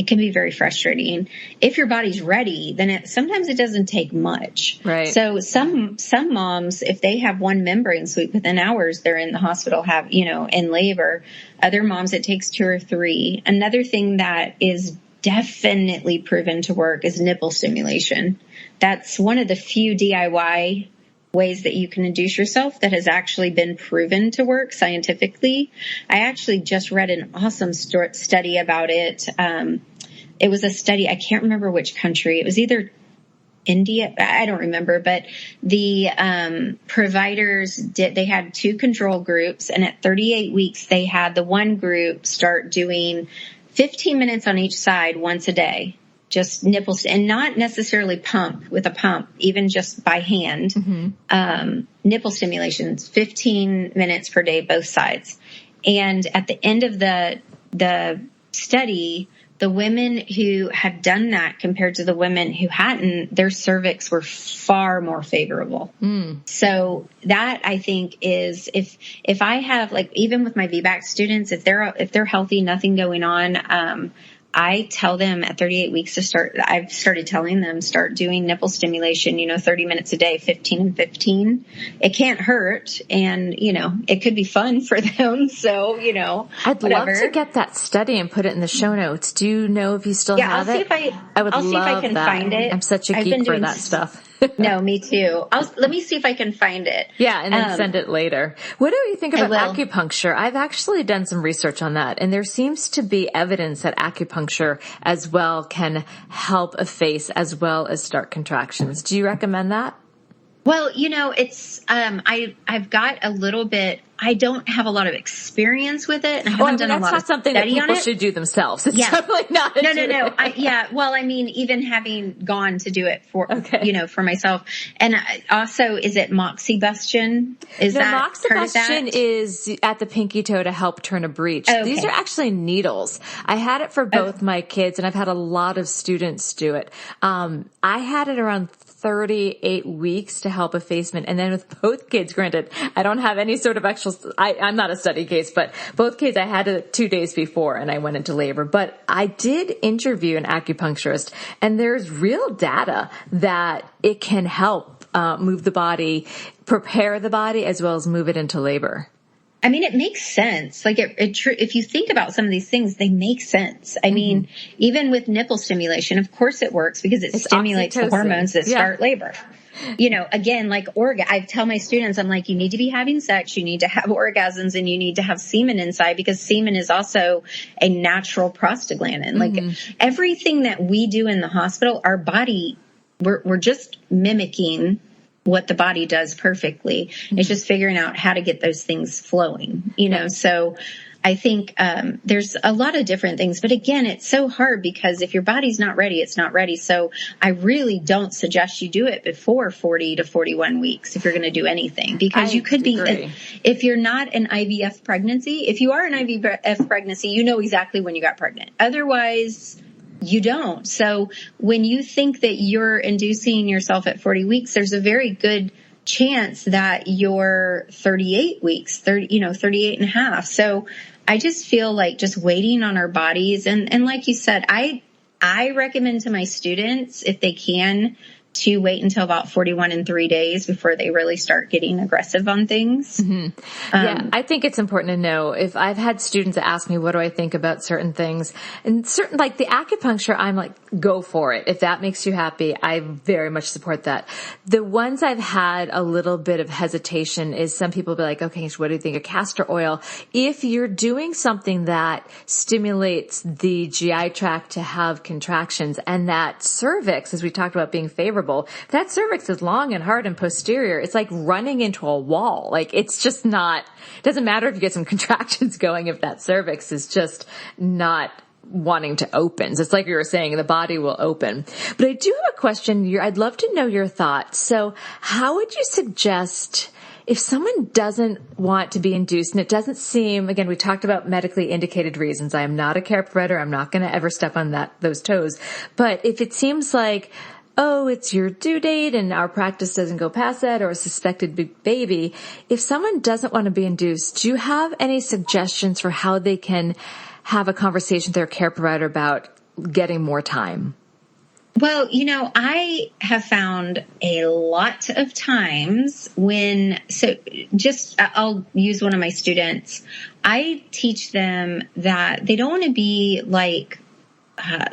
can be very frustrating. If your body's ready, then sometimes it doesn't take much. Right. So some moms, if they have one membrane sweep within hours, they're in the hospital, in labor. Other moms, it takes 2 or 3. Another thing that is definitely proven to work is nipple stimulation. That's one of the few DIY ways that you can induce yourself that has actually been proven to work scientifically. I actually just read an awesome study about it. It was a study, I can't remember which country. It was either India, I don't remember, but the providers they had 2 control groups, and at 38 weeks, they had the one group start doing 15 minutes on each side once a day. Just nipples, and not necessarily with a pump, even just by hand. Mm-hmm. Nipple stimulations, 15 minutes per day, both sides. And at the end of the study, the women who had done that compared to the women who hadn't, their cervix were far more favorable. Mm. So that, I think, is if I have, like, even with my VBAC students, if they're healthy, nothing going on, I tell them at 38 weeks I've started telling them, start doing nipple stimulation, 30 minutes a day, 15 and 15. It can't hurt, and, it could be fun for them. So, I'd love to get that study and put it in the show notes. Do you know if you still have it? I'll see if I can find it. I'm such a geek for that stuff. No, me too. Let me see if I can find it. Yeah, and then send it later. What do you think about acupuncture? I've actually done some research on that, and there seems to be evidence that acupuncture as well can help efface as well as start contractions. Do you recommend that? Well, it's, I've got a little bit, I don't have a lot of experience with it. And I haven't done a lot of study on it. That's not something that people should do themselves. It's definitely not. No. Well, I mean, even having gone to do it for, for myself. And also, is it moxibustion? Moxibustion is at the pinky toe to help turn a breech. Okay. These are actually needles. I had it for both my kids, and I've had a lot of students do it. I had it around 38 weeks to help effacement. And then with both kids, granted, I don't have any sort of actual, I'm not a study case, but both kids, I had it 2 days before and I went into labor. But I did interview an acupuncturist, and there's real data that it can help move the body, prepare the body, as well as move it into labor. I mean, it makes sense. Like if you think about some of these things, they make sense. I mean, even with nipple stimulation, of course it works because it stimulates the hormones that start labor. Again, like I tell my students, I'm like, you need to be having sex, you need to have orgasms, and you need to have semen inside, because semen is also a natural prostaglandin. Mm-hmm. Like everything that we do in the hospital, our body, we're just mimicking what the body does perfectly. Mm-hmm. It's just figuring out how to get those things flowing, so I think there's a lot of different things. But again, it's so hard because if your body's not ready, it's not ready. So I really don't suggest you do it before 40 to 41 weeks if you're going to do anything, because you could be, if you're not an IVF pregnancy, if you are an IVF pregnancy, you know exactly when you got pregnant. Otherwise, you don't. So when you think that you're inducing yourself at 40 weeks, there's a very good chance that you're 38 weeks, 38 and a half. So I just feel like just waiting on our bodies. And like you said, I recommend to my students, if they can, to wait until about 41 and 3 days before they really start getting aggressive on things. Mm-hmm. Yeah, I think it's important to know. If I've had students that ask me, what do I think about certain things? And certain, like the acupuncture, I'm like, go for it. If that makes you happy, I very much support that. The ones I've had a little bit of hesitation is some people be like, okay, so what do you think of castor oil? If you're doing something that stimulates the GI tract to have contractions, and that cervix, as we talked about being favorable, that cervix is long and hard and posterior. It's like running into a wall. Like it's just not, it doesn't matter if you get some contractions going if that cervix is just not wanting to open. So it's like you were saying, the body will open. But I do have a question. I'd love to know your thoughts. So how would you suggest, if someone doesn't want to be induced, and it doesn't seem, again, we talked about medically indicated reasons. I am not a care provider. I'm not going to ever step on those toes. But if it seems like, oh, it's your due date and our practice doesn't go past that, or a suspected baby, if someone doesn't want to be induced, do you have any suggestions for how they can have a conversation with their care provider about getting more time? Well, I have found a lot of times I'll use one of my students. I teach them that they don't want to be like,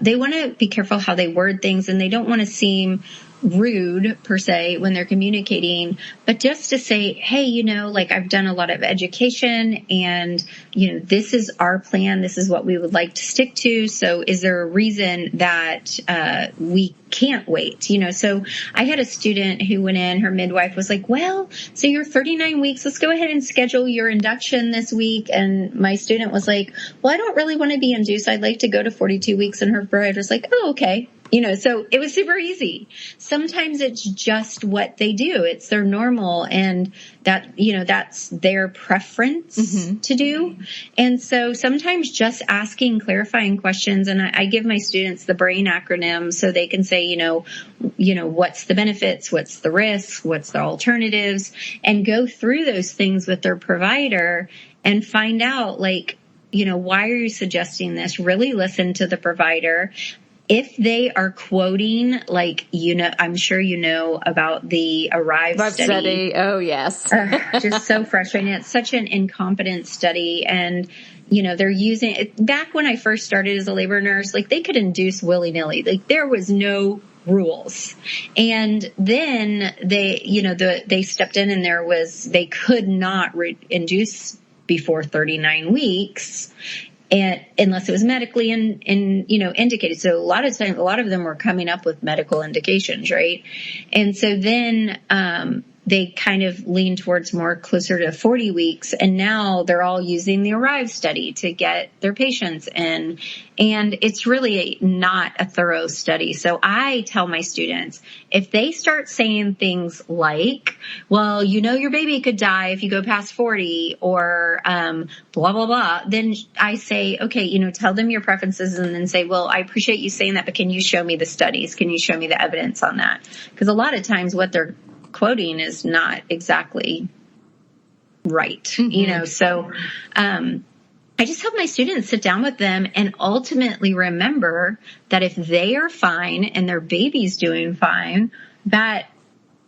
they want to be careful how they word things, and they don't want to seem rude per se when they're communicating, but just to say, hey, like I've done a lot of education and, this is our plan. This is what we would like to stick to. So is there a reason that we can't wait? So I had a student who went in, her midwife was like, well, so you're 39 weeks. Let's go ahead and schedule your induction this week. And my student was like, well, I don't really want to be induced. I'd like to go to 42 weeks. And her provider was like, oh, okay. So it was super easy. Sometimes it's just what they do. It's their normal, and that, that's their preference to do. And so sometimes just asking clarifying questions, and I give my students the BRAIN acronym so they can say, what's the benefits, what's the risks, what's the alternatives, and go through those things with their provider and find out, like, why are you suggesting this? Really listen to the provider. If they are quoting, like, I'm sure about the ARRIVE study. Oh, yes. Just so frustrating. It's such an incompetent study. And, they're using it. Back when I first started as a labor nurse, like, they could induce willy-nilly. Like, there was no rules. And then they stepped in, and they could not induce before 39 weeks. And unless it was medically indicated. So a lot of them were coming up with medical indications, right? And so then, they kind of lean towards more closer to 40 weeks. And now they're all using the ARRIVE study to get their patients in. And it's really not a thorough study. So I tell my students, if they start saying things like, well, your baby could die if you go past 40, or blah, blah, blah, then I say, okay, tell them your preferences, and then say, well, I appreciate you saying that, but can you show me the studies? Can you show me the evidence on that? Because a lot of times what they're quoting is not exactly right, so I just help my students sit down with them and ultimately remember that if they are fine and their baby's doing fine, that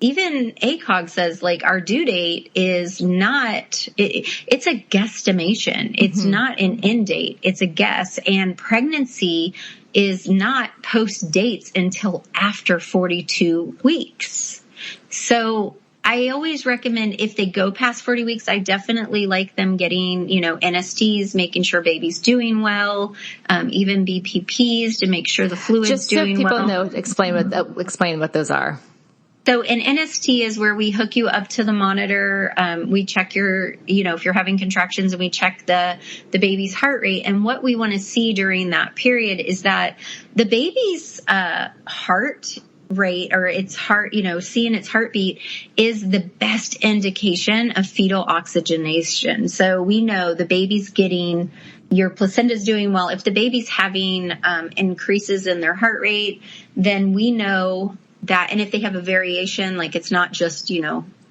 even ACOG says, like, our due date is not, it's a guesstimation. It's not an end date. It's a guess. And pregnancy is not post dates until after 42 weeks. So I always recommend, if they go past 40 weeks, I definitely like them getting, NSTs, making sure baby's doing well, even BPPs to make sure the fluid's doing well. Just so people know, explain what those are. So an NST is where we hook you up to the monitor. We check your, if you're having contractions, and we check the baby's heart rate. And what we want to see during that period is that the baby's heart rate, or its heart, seeing its heartbeat, is the best indication of fetal oxygenation. So we know the baby's getting, your placenta's doing well. If the baby's having increases in their heart rate, then we know that, and if they have a variation, like it's not just,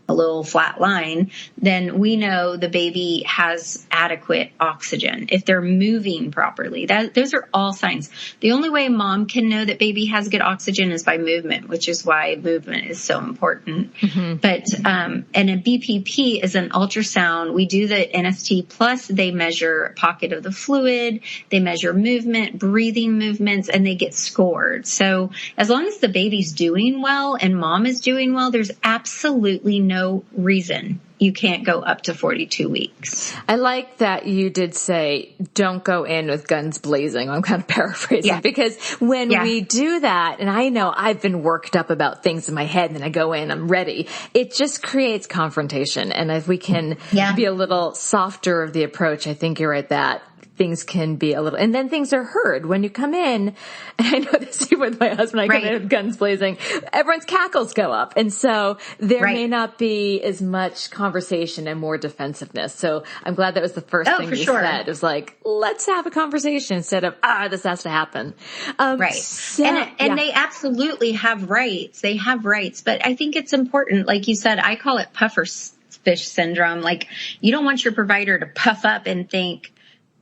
a little flat line, then we know the baby has adequate oxygen. If they're moving properly, those are all signs. The only way mom can know that baby has good oxygen is by movement, which is why movement is so important. Mm-hmm. But, and a BPP is an ultrasound. We do the NST plus they measure pocket of the fluid, they measure movement, breathing movements, and they get scored. So as long as the baby's doing well and mom is doing well, there's absolutely no reason you can't go up to 42 weeks. I like that you did say, don't go in with guns blazing. I'm kind of paraphrasing because when we do that, and I know I've been worked up about things in my head and then I go in, I'm ready. It just creates confrontation. And if we can be a little softer of the approach, I think you're right that things can be a little, and then things are heard when you come in. And I know this with my husband, I come in with guns blazing, everyone's cackles go up. And so there may not be as much conversation and more defensiveness. So I'm glad that was the first thing you said. It was like, let's have a conversation instead of, this has to happen. So, and they absolutely have rights. They have rights, but I think it's important. Like you said, I call it puffer fish syndrome. Like you don't want your provider to puff up and think,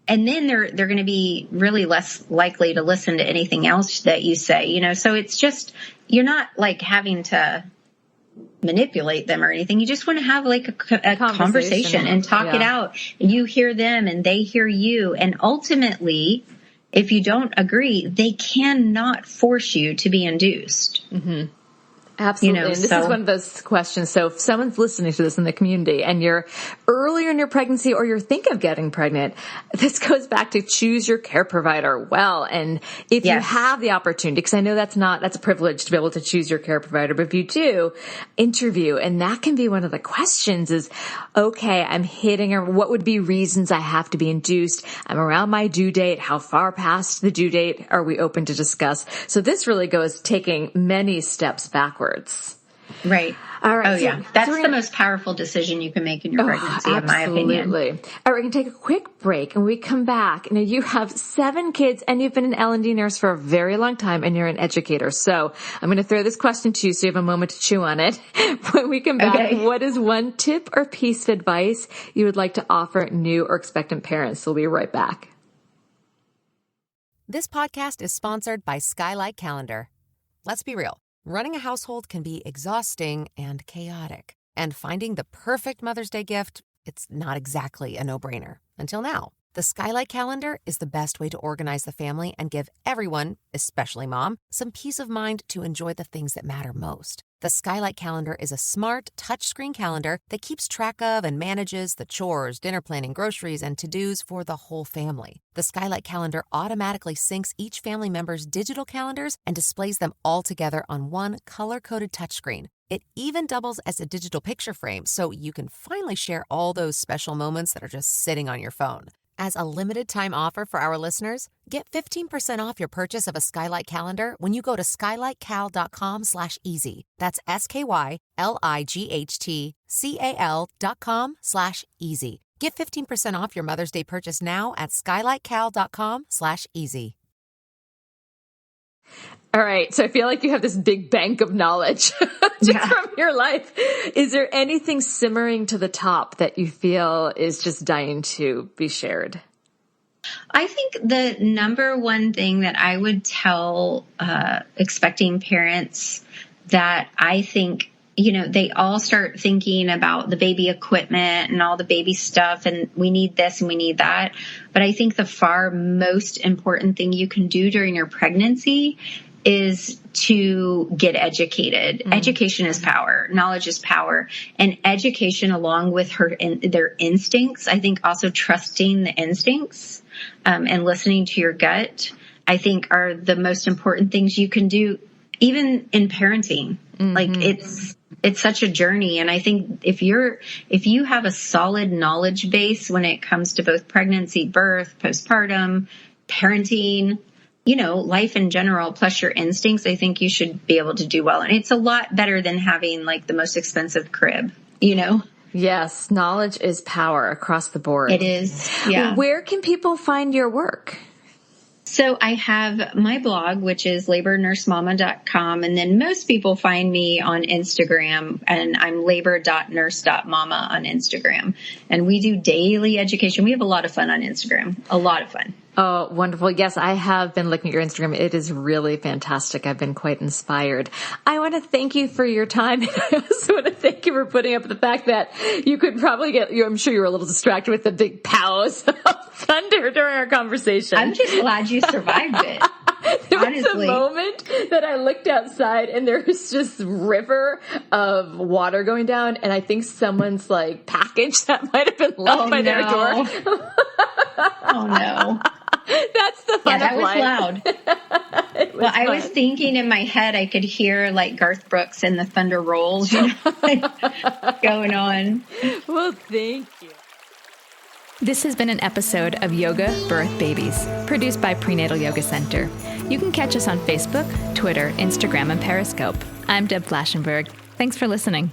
and then they're going to be really less likely to listen to anything else that you say, so it's just, you're not like having to manipulate them or anything. You just want to have like a conversation and talk it out. You hear them and they hear you. And ultimately, if you don't agree, they cannot force you to be induced. Mm-hmm. Absolutely. And this is one of those questions. So if someone's listening to this in the community and you're earlier in your pregnancy or you're thinking of getting pregnant, this goes back to choose your care provider well. And if you have the opportunity, because I know that's a privilege to be able to choose your care provider, but if you do, interview. And that can be one of the questions is, okay, I'm hitting, or what would be reasons I have to be induced? I'm around my due date. How far past the due date are we open to discuss? So this really goes taking many steps backwards. Right. All right. Oh, yeah. That's the most powerful decision you can make in your pregnancy, in my opinion. All right. We're going to take a quick break and we come back. Now, you have 7 kids and you've been an L&D nurse for a very long time and you're an educator. So I'm going to throw this question to you so you have a moment to chew on it. When we come back, what is one tip or piece of advice you would like to offer new or expectant parents? So we'll be right back. This podcast is sponsored by Skylight Calendar. Let's be real. Running a household can be exhausting and chaotic. And finding the perfect Mother's Day gift, it's not exactly a no-brainer. Until now. The Skylight Calendar is the best way to organize the family and give everyone, especially mom, some peace of mind to enjoy the things that matter most. The Skylight Calendar is a smart, touchscreen calendar that keeps track of and manages the chores, dinner planning, groceries, and to-dos for the whole family. The Skylight Calendar automatically syncs each family member's digital calendars and displays them all together on one color-coded touchscreen. It even doubles as a digital picture frame, so you can finally share all those special moments that are just sitting on your phone. As a limited-time offer for our listeners, get 15% off your purchase of a Skylight Calendar when you go to skylightcal.com/easy. That's SKYLIGHTCAL.com/easy. Get 15% off your Mother's Day purchase now at skylightcal.com/easy. All right. So I feel like you have this big bank of knowledge just from your life. Is there anything simmering to the top that you feel is just dying to be shared? I think the number one thing that I would tell expecting parents that I think, they all start thinking about the baby equipment and all the baby stuff, and we need this and we need that. But I think the far most important thing you can do during your pregnancy is to get educated. Mm-hmm. Education is power. Knowledge is power. And education along with their instincts, I think also trusting the instincts and listening to your gut, I think are the most important things you can do. even in parenting, like it's such a journey. And I think if you have a solid knowledge base when it comes to both pregnancy, birth, postpartum, parenting, life in general, plus your instincts, I think you should be able to do well. And it's a lot better than having like the most expensive crib, Yes. Knowledge is power across the board. It is. Yeah. Where can people find your work? So I have my blog, which is labornursemama.com. And then most people find me on Instagram, and I'm labor.nurse.mama on Instagram. And we do daily education. We have a lot of fun on Instagram, a lot of fun. Oh, wonderful. Yes, I have been looking at your Instagram. It is really fantastic. I've been quite inspired. I want to thank you for your time. I also want to thank you for putting up with the fact that you could probably I'm sure you were a little distracted with the big pows of thunder during our conversation. I'm just glad you survived it. There Honestly. was a moment that I looked outside and there was just a river of water going down, and I think someone's like package that might have been left by their door. Oh no. That's the fun that of was life. Loud. Well, I was thinking in my head, I could hear like Garth Brooks and the Thunder Rolls, going on. Well, thank you. This has been an episode of Yoga Birth Babies, produced by Prenatal Yoga Center. You can catch us on Facebook, Twitter, Instagram, and Periscope. I'm Deb Flashenberg. Thanks for listening.